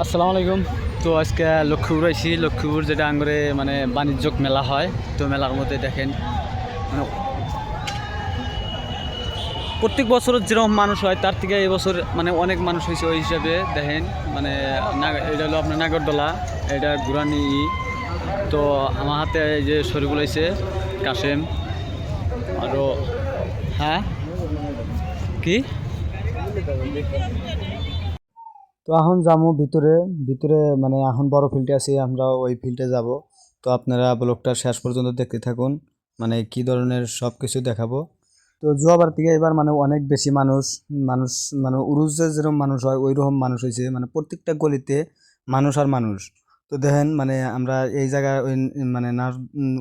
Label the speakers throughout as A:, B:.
A: আসসালামু আলাইকুম। তো আজকে লক্ষ্মীপুর আইছি। লক্ষ্মীপুর যেটা আঙ্গরে মানে বাণিজ্যিক মেলা হয়, তো মেলার মধ্যে দেখেন মানে প্রত্যেক বছর যেরকম মানুষ হয় তার থেকে এই বছর মানে অনেক মানুষ হয়েছে। ওই হিসাবে দেখেন মানে এটা হলো আপনার নাগরদোলা, এটা ঘুরানি। তো আমার হাতে এই যে শরীফুল হয়েছে, কাশেম আরও। হ্যাঁ কি তো এখন যাবো ভিতরে ভিতরে মানে এখন বড় ফিল্ডে আছি, আমরা ওই ফিল্ডে যাব। তো আপনারা ব্লগটা শেষ পর্যন্ত দেখতে থাকুন, মানে কি ধরনের সব কিছু দেখাবো। তো জুয়াবার থেকে এবার মানে অনেক বেশি মানুষ মানুষ মানে উরুজে যেরকম মানুষ হয় ওই রকম মানুষ হয়েছে, মানে প্রত্যেকটা গলিতে মানুষ আর মানুষ। তো দেখেন মানে আমরা এই জায়গায় ওই মানে না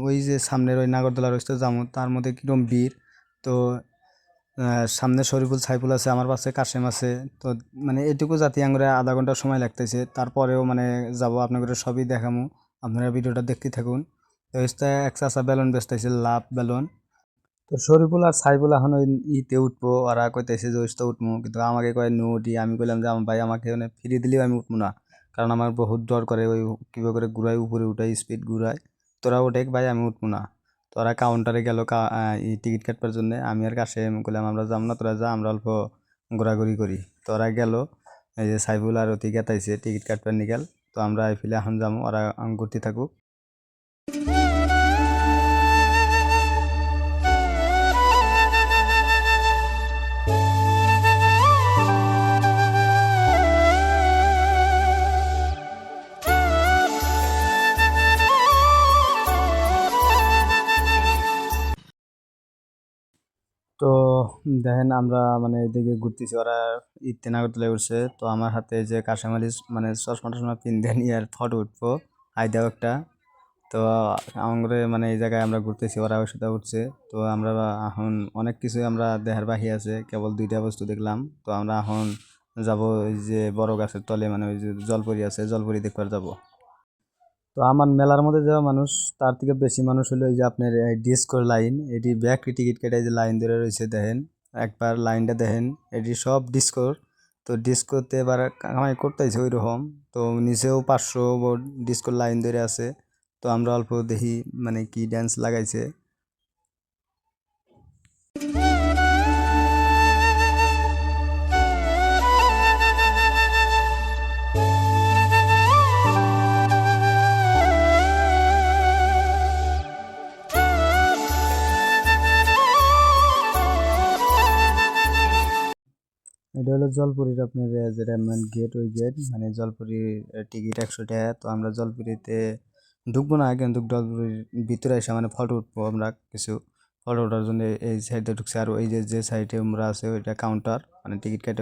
A: ওই যে সামনের ওই নাগরদোলা রয়েছে যাবো, তার মধ্যে কিরম ভিড়। তো সামনে শরীফুল সাইফুল আছে, আমার পাশে কাশেম আছে। তো মানে এটুকু জাতি আঙ্গুরে আধা ঘন্টা সময় লাগতেছে, তারপরেও মানে যাব আপনাদের সবই দেখামু। আপনারা ভিডিওটা দেখতে থাকুন। তো এক চাচা বেলুন বেচতেছে, লাভ বেলুন। তো শরীফুল আর সাইফুল এখন ওই ইতে উঠবো, ওরা কইতেছে যে ওইটা উঠবো, কিন্তু আমাকে কয় নো উঠি। আমি কইলাম যে আমার ভাই আমাকে মানে ফিরে দিলেও আমি উঠবো না, কারণ আমার বহুত ডর করে ওই কীভাবে করে ঘুরাই, উপরে উঠাই, স্পিড ঘুরাই। তোরা উঠে ভাই, আমি উঠবো না। তোরা কাউন্টারে গেল টিকিট কাটবার জন্য। আমি আর কাছে কইলাম আমরা যাম না, তোরা যা, আমরা অল্প ঘোরাঘুরি করি। তোরা গেল, এই যে সাইফুল আর অতি গেতাইছে টিকিট কাটবার নিগেল। তো আমরা এফিলে এখন যাবো, ওরা ঘুরতে থাকুক। তো দেখেন আমরা মানে এদিকে ঘুরতেছি, ওরা ঈদ নাগরদোলায় উঠছে। তো আমার হাতে যে কাঁচামালি মানে চশমা টশমা পিন দিয়ে আর ফটো উঠবো, আই দাও একটা। তো আমাদের মানে এই জায়গায় আমরা ঘুরতেছি, ওরা ওই সাথে উঠছে। তো আমরা এখন অনেক কিছুই আমরা দেখার বাকি আছে, কেবল দুইটা বস্তু দেখলাম। তো আমরা এখন যাব ওই যে বড় গাছের তলে, মানে ওই যে জলপরি আছে, জলপরি দেখবার যাব। তো আমার মেলার মধ্যে যাওয়া মানুষ তার থেকে বেশি মানুষ হলো এই যে আপনার ডিস্কোর লাইন। এটি ব্যাক টিকিট কেটে যে লাইন ধরে রয়েছে দেখেন, একবার লাইনটা দেখেন, এটি সব ডিস্কোর। তো ডিস্কোতে এবার কামাই করতেছে ওই রকম। তো নিচেও 500 ডিস্কোর লাইন ধরে আছে। তো আমরা অল্প দেখি মানে কি ড্যান্স লাগাইছে। এটা হলো জলপুরির আপনার যেটা মেন গেট, ওই গেট মানে জলপুরির টিকিট 100 টাকা। তো আমরা জলপুরিতে ঢুকবো না, কিন্তু জলপুরির ভিতরে এসে মানে ফটো উঠবো আমরা কিছু। ফটো ওঠার জন্য এই সাইডে ঢুকছে, আর ওই যে যে সাইডে আমরা আছে ওইটা কাউন্টার, মানে টিকিট কেটে